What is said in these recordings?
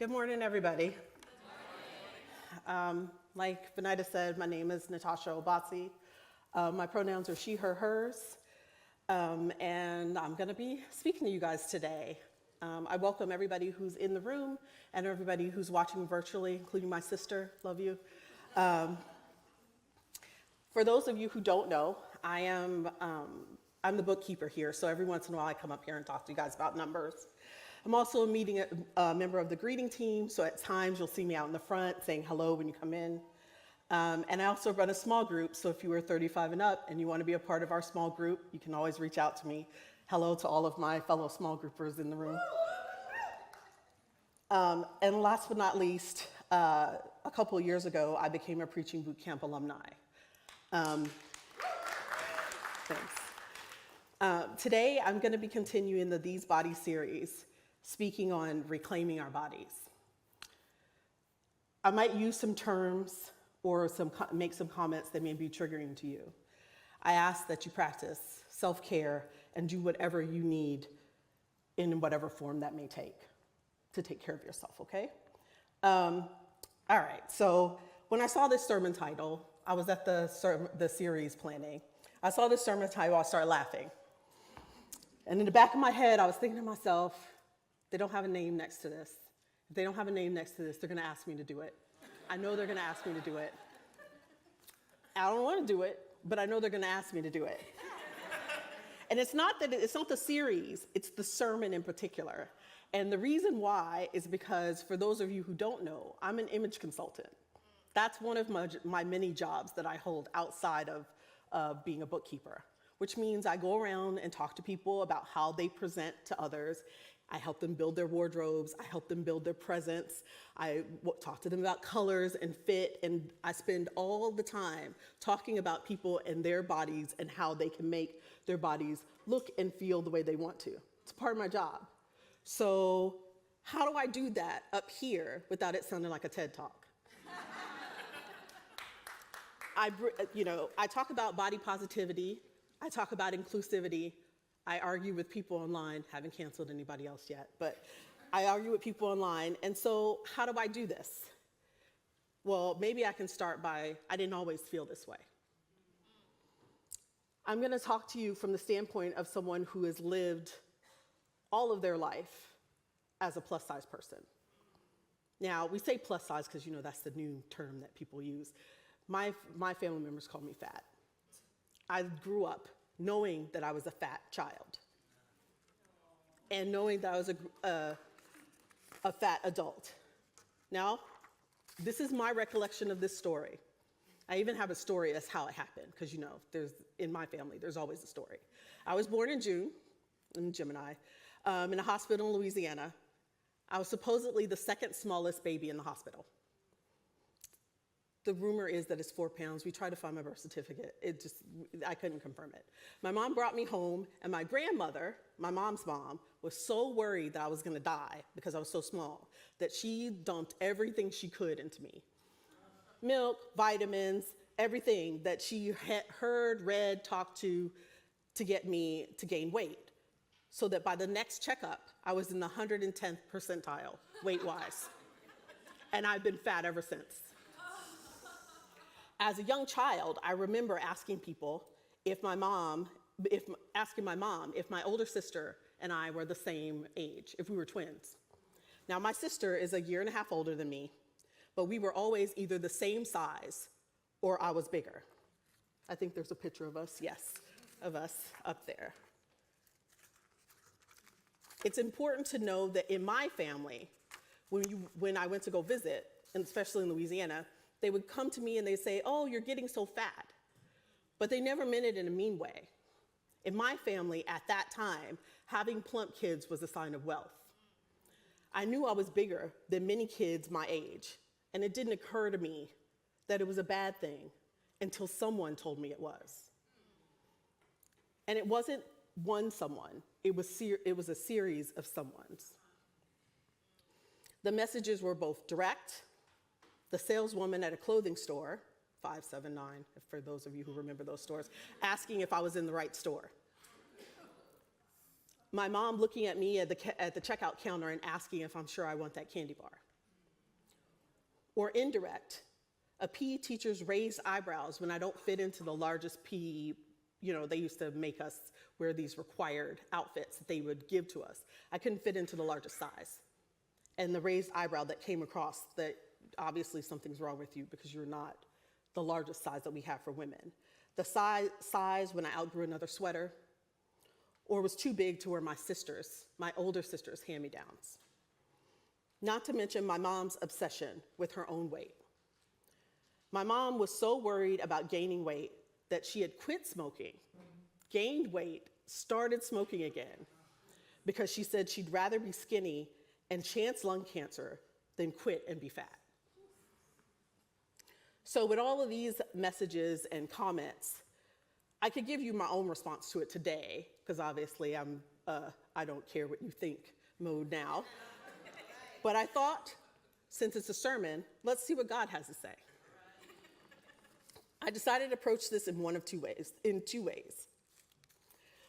Good morning, everybody. Like Benita said, my name is Nytasha Obasi. My pronouns are she, her, hers. And I'm going to be speaking to you guys today. I welcome everybody who's in the room and everybody who's watching virtually, including my sister. Love you. For those of you who don't know, I'm the bookkeeper here, so every once in a while I come up here and talk to you guys about numbers. I'm also a member of the greeting team, so at times you'll see me out in the front saying hello when you come in. And I also run a small group, so if you are 35 and up and you want to be a part of our small group, you can always reach out to me. Hello to all of my fellow small groupers in the room. And last but not least, a couple of years ago, I became a Preaching Bootcamp alumni. Thanks. Today, I'm going to be continuing the These Bodies series, speaking on reclaiming our bodies. I might use some terms or make some comments that may be triggering to you. I ask that you practice self-care and do whatever you need in whatever form that may take to take care of yourself, okay? All right, so when I saw this sermon title, I was at the series planning. I saw this sermon title, I started laughing. And in the back of my head, I was thinking to myself, they don't have a name next to this. If they don't have a name next to this, they're gonna ask me to do it. I know they're gonna ask me to do it. I don't wanna do it, but I know they're gonna ask me to do it. And it's not the series, it's the sermon in particular. And the reason why is because, for those of you who don't know, I'm an image consultant. That's one of my many jobs that I hold outside of being a bookkeeper, which means I go around and talk to people about how they present to others. I help them build their wardrobes. I help them build their presence. I talk to them about colors and fit, and I spend all the time talking about people and their bodies and how they can make their bodies look and feel the way they want to. It's part of my job. So how do I do that up here without it sounding like a TED Talk? I talk about body positivity. I talk about inclusivity. I argue with people online. Haven't canceled anybody else yet, but I argue with people online. And so how do I do this? Well, maybe I can start by, I didn't always feel this way. I'm going to talk to you from the standpoint of someone who has lived all of their life as a plus size person. Now, we say plus size because, that's the new term that people use. My family members call me fat. I grew up knowing that I was a fat child and knowing that I was a fat adult. Now, this is my recollection of this story. I even have a story as how it happened, because in my family, there's always a story. I was born in June, in Gemini, in a hospital in Louisiana. I was supposedly the second smallest baby in the hospital. The rumor is that it's 4 pounds. We tried to find my birth certificate. I couldn't confirm it. My mom brought me home, and my grandmother, my mom's mom, was so worried that I was gonna die because I was so small that she dumped everything she could into me. Milk, vitamins, everything that she had heard, read, talked to get me to gain weight. So that by the next checkup, I was in the 110th percentile, weight-wise. And I've been fat ever since. As a young child, I remember asking people if my older sister and I were the same age, if we were twins. Now, my sister is 1.5 years older than me, but we were always either the same size or I was bigger. I think there's a picture of us, yes, of us up there. It's important to know that in my family, when I went to go visit, and especially in Louisiana, they would come to me and they'd say, "Oh, you're getting so fat." But they never meant it in a mean way. In my family at that time, having plump kids was a sign of wealth. I knew I was bigger than many kids my age, and it didn't occur to me that it was a bad thing until someone told me it was. And it wasn't one someone, it was a series of someones. The messages were both direct. The saleswoman at a clothing store, 579, for those of you who remember those stores, asking if I was in the right store. My mom looking at me at the checkout counter and asking if I'm sure I want that candy bar. or indirect. A PE teacher's raised eyebrows when I don't fit into the largest PE, they used to make us wear these required outfits that they would give to us. I couldn't fit into the largest size. And the raised eyebrow that came across that obviously something's wrong with you because you're not the largest size that we have for women. The size when I outgrew another sweater, or was too big to wear my older sister's hand-me-downs. Not to mention my mom's obsession with her own weight. My mom was so worried about gaining weight that she had quit smoking, gained weight, started smoking again, because she said she'd rather be skinny and chance lung cancer than quit and be fat. So with all of these messages and comments, I could give you my own response to it today, because obviously I'm I don't care what you think mode now. But I thought, since it's a sermon, let's see what God has to say. I decided to approach this in two ways.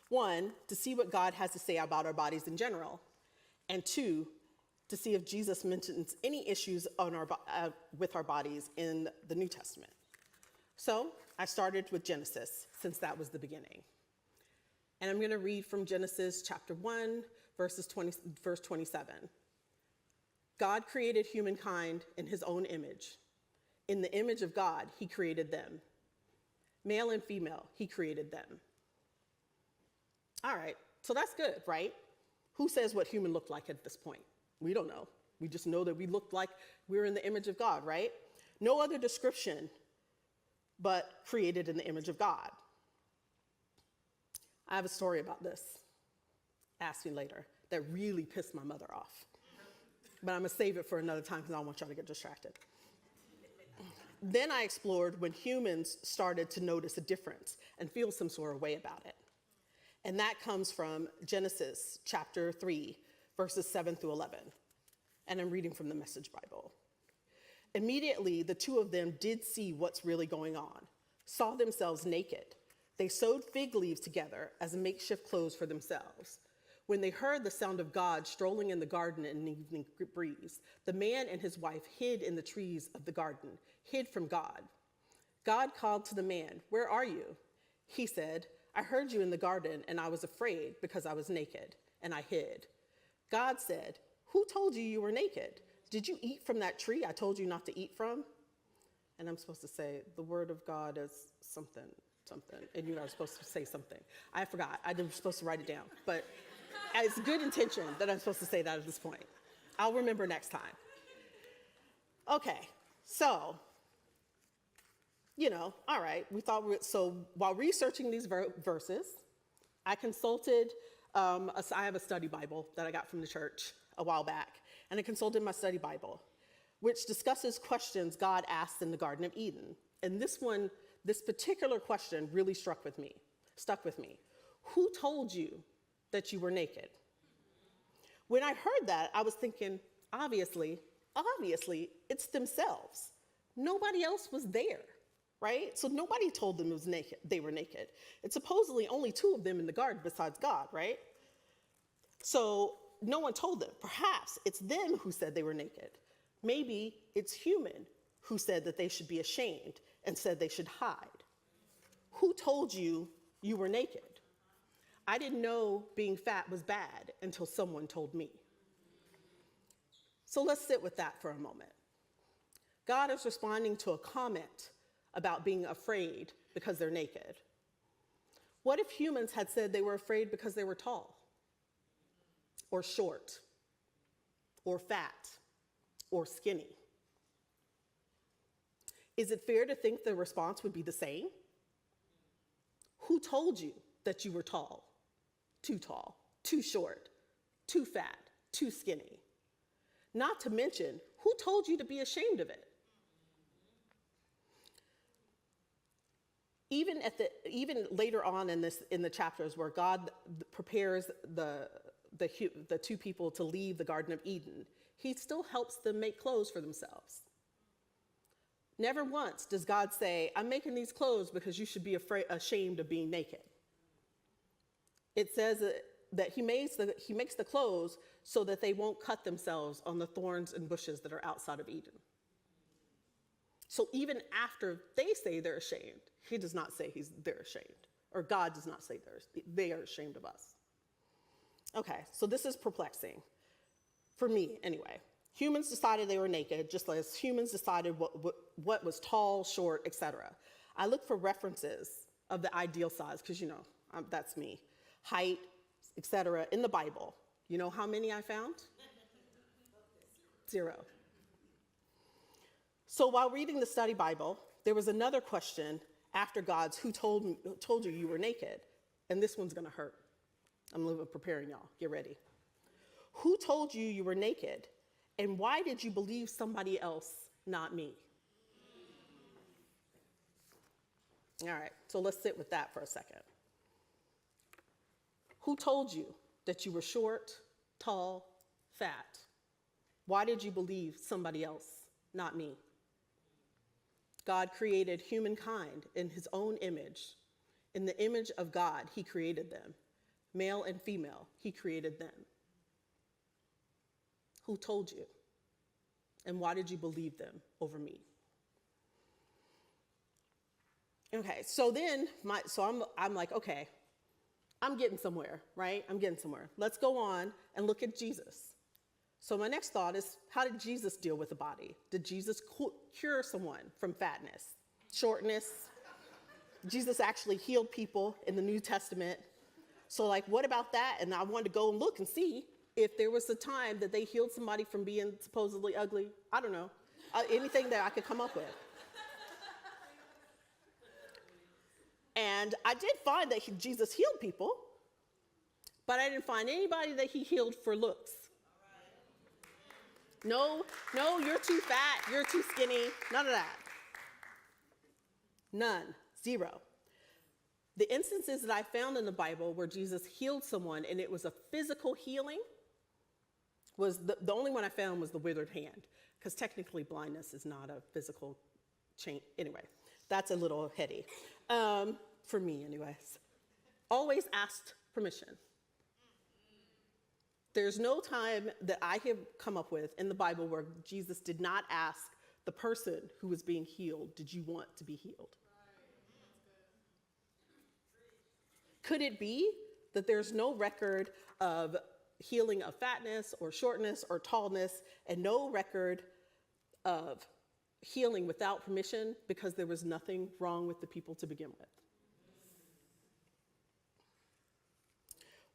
One, to see what God has to say about our bodies in general, and two, to see if Jesus mentions any issues with our bodies in the New Testament. So I started with Genesis, since that was the beginning. And I'm going to read from Genesis chapter 1, verse 27. God created humankind in his own image. In the image of God, he created them. Male and female, he created them. All right, so that's good, right? Who says what human looked like at this point? We don't know. We just know that we looked like we were in the image of God, right? No other description but created in the image of God. I have a story about this, ask me later, that really pissed my mother off. But I'm gonna save it for another time because I don't want y'all to get distracted. Then I explored when humans started to notice a difference and feel some sort of way about it. And that comes from Genesis chapter 3, verses 7 through 11. And I'm reading from the Message Bible. Immediately, the two of them did see what's really going on, saw themselves naked. They sewed fig leaves together as a makeshift clothes for themselves. When they heard the sound of God strolling in the garden in an evening breeze, the man and his wife hid in the trees of the garden, hid from God. God called to the man, "Where are you?" He said, "I heard you in the garden, and I was afraid because I was naked, and I hid." God said, "Who told you you were naked? Did you eat from that tree I told you not to eat from?" And I'm supposed to say, the word of God is something, and you are supposed to say something. I forgot. I was supposed to write it down, but it's good intention that I'm supposed to say that at this point. I'll remember next time. Okay, so, all right, so while researching these verses, I consulted, I have a study Bible that I got from the church a while back, and I consulted my study Bible, which discusses questions God asked in the Garden of Eden. And this particular question really stuck with me. Who told you that you were naked? When I heard that, I was thinking, obviously, it's themselves. Nobody else was there, right? So nobody told them they were naked. It's supposedly only two of them in the garden besides God, right? So no one told them. Perhaps it's them who said they were naked. Maybe it's human who said that they should be ashamed and said they should hide. Who told you you were naked? I didn't know being fat was bad until someone told me. So let's sit with that for a moment. God is responding to a comment about being afraid because they're naked. What if humans had said they were afraid because they were tall, or short, or fat, or skinny? Is it fair to think the response would be the same? Who told you that you were tall, too short, too fat, too skinny? Not to mention, who told you to be ashamed of it? Even later on in the chapters where God prepares the two people to leave the Garden of Eden, he still helps them make clothes for themselves. Never once does God say, "I'm making these clothes because you should be ashamed of being naked." It says that he makes the clothes so that they won't cut themselves on the thorns and bushes that are outside of Eden. So even after they say they're ashamed, he does not say they're ashamed, or God does not say they are ashamed of us. Okay, so this is perplexing, for me anyway. Humans decided they were naked, just as humans decided what was tall, short, etc. I look for references of the ideal size, because that's me. Height, etc. in the Bible. You know how many I found? 0. So while reading the study Bible, there was another question after God's, who told you you were naked? And this one's gonna hurt. I'm preparing y'all, get ready. Who told you you were naked? And why did you believe somebody else, not me? All right, so let's sit with that for a second. Who told you that you were short, tall, fat? Why did you believe somebody else, not me? God created humankind in his own image. In the image of God, he created them. Male and female, he created them. Who told you? And why did you believe them over me? Okay, so then, I'm like, okay, I'm getting somewhere, right? I'm getting somewhere. Let's go on and look at Jesus. So my next thought is, how did Jesus deal with the body? Did Jesus cure someone from fatness, shortness? Jesus actually healed people in the New Testament. So what about that? And I wanted to go and look and see if there was a time that they healed somebody from being supposedly ugly. I don't know. Anything that I could come up with. And I did find that Jesus healed people, but I didn't find anybody that he healed for looks. No, you're too fat, you're too skinny, none of that. None, 0. The instances that I found in the Bible where Jesus healed someone and it was a physical healing, was the only one I found was the withered hand, because technically blindness is not a physical change. Anyway, that's a little heady, for me anyways. Always asked permission. There's no time that I have come up with in the Bible where Jesus did not ask the person who was being healed, did you want to be healed? Could it be that there's no record of healing of fatness or shortness or tallness and no record of healing without permission because there was nothing wrong with the people to begin with?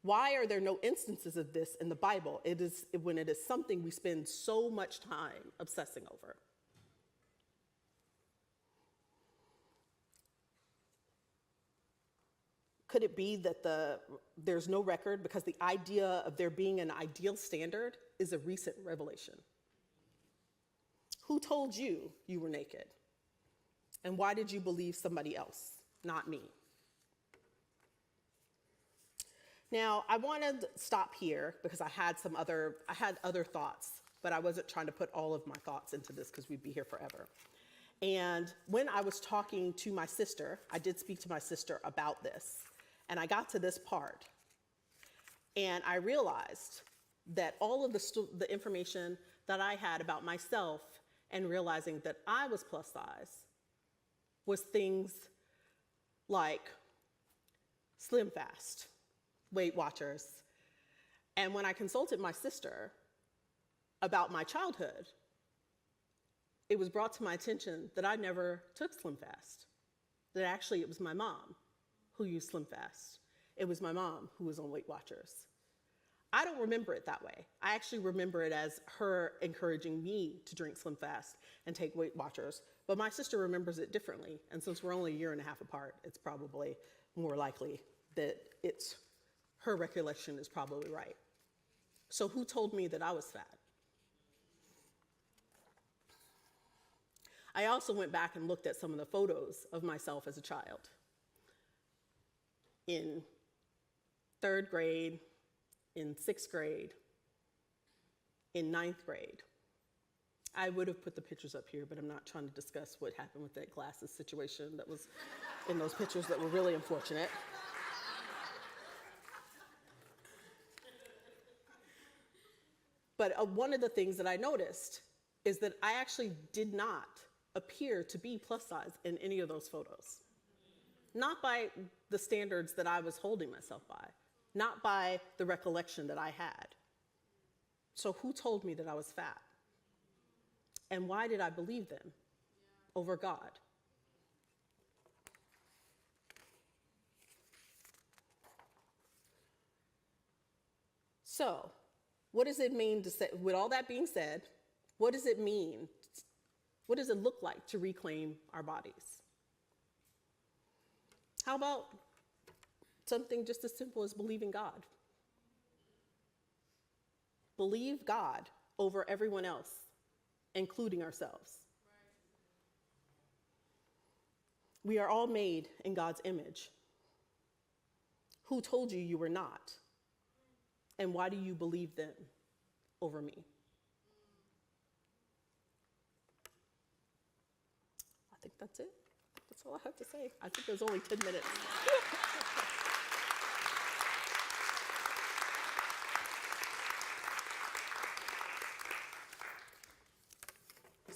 Why are there no instances of this in the Bible? It is when it is something we spend so much time obsessing over. Could it be that there's no record because the idea of there being an ideal standard is a recent revelation? Who told you you were naked? And why did you believe somebody else, not me? Now, I wanted to stop here because I had other thoughts, but I wasn't trying to put all of my thoughts into this because we'd be here forever. And when I was talking to my sister, I did speak to my sister about this, and I got to this part, and I realized that all of the information that I had about myself and realizing that I was plus size was things like Slim Fast, Weight Watchers. And when I consulted my sister about my childhood, it was brought to my attention that I never took Slim Fast. That actually it was my mom who used Slim Fast. It was my mom who was on Weight Watchers. I don't remember it that way. I actually remember it as her encouraging me to drink Slim Fast and take Weight Watchers. But my sister remembers it differently. And since we're only a year and a half apart, it's probably more likely that her recollection is probably right. So who told me that I was fat? I also went back and looked at some of the photos of myself as a child. In 3rd grade, in 6th grade, in 9th grade. I would have put the pictures up here, but I'm not trying to discuss what happened with that glasses situation that was in those pictures that were really unfortunate. But one of the things that I noticed is that I actually did not appear to be plus size in any of those photos. Not by the standards that I was holding myself by, not by the recollection that I had. So who told me that I was fat? And why did I believe them over God? So, what does it mean to say, with all that being said, what does it mean? What does it look like to reclaim our bodies? How about something just as simple as believing God? Believe God over everyone else, including ourselves. Right. We are all made in God's image. Who told you you were not? And why do you believe them over me? I think that's it. That's all I have to say. I think there's only 10 minutes.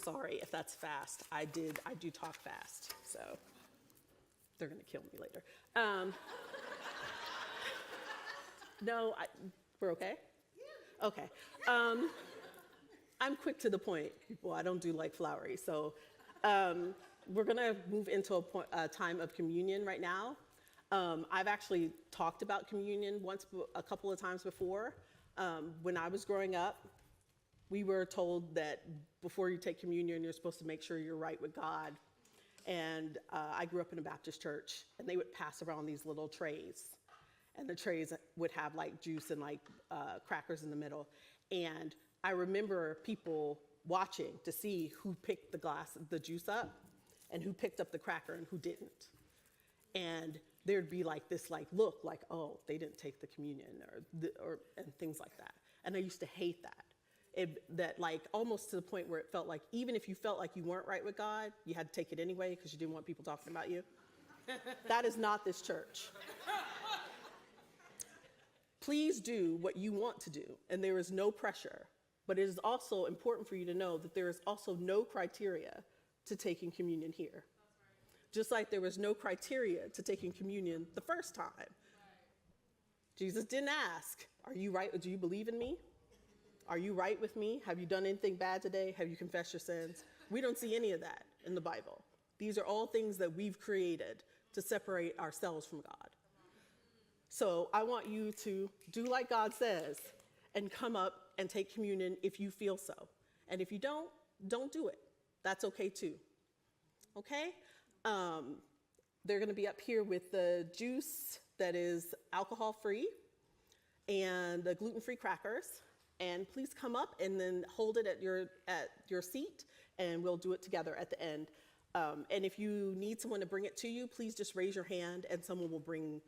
Sorry if that's fast. I do talk fast, so they're gonna kill me later. No, we're okay? Yeah. Okay. I'm quick to the point, people. I don't do like flowery. So we're gonna move into a time of communion right now. I've actually talked about communion a couple of times before. When I was growing up, we were told that before you take communion, you're supposed to make sure you're right with God. And I grew up in a Baptist church, and they would pass around these little trays. And the trays would have like juice and like crackers in the middle. And I remember people watching to see who picked the juice up and who picked up the cracker and who didn't. And there'd be like this look like, oh, they didn't take the communion and things like that. And I used to hate that. That like almost to the point where it felt like even if you felt like you weren't right with God, you had to take it anyway because you didn't want people talking about you. That is not this church. Please do what you want to do, and there is no pressure. But it is also important for you to know that there is also no criteria to taking communion here. That's right. Just like there was no criteria to taking communion the first time. Right. Jesus didn't ask, are you right? Do you believe in me? Are you right with me? Have you done anything bad today? Have you confessed your sins? We don't see any of that in the Bible. These are all things that we've created to separate ourselves from God. So I want you to do like God says and come up and take communion if you feel so. And if you don't do it. That's okay too. Okay? They're going to be up here with the juice that is alcohol-free and the gluten-free crackers. And please come up and then hold it at your seat, and we'll do it together at the end. And if you need someone to bring it to you, please just raise your hand, and someone will bring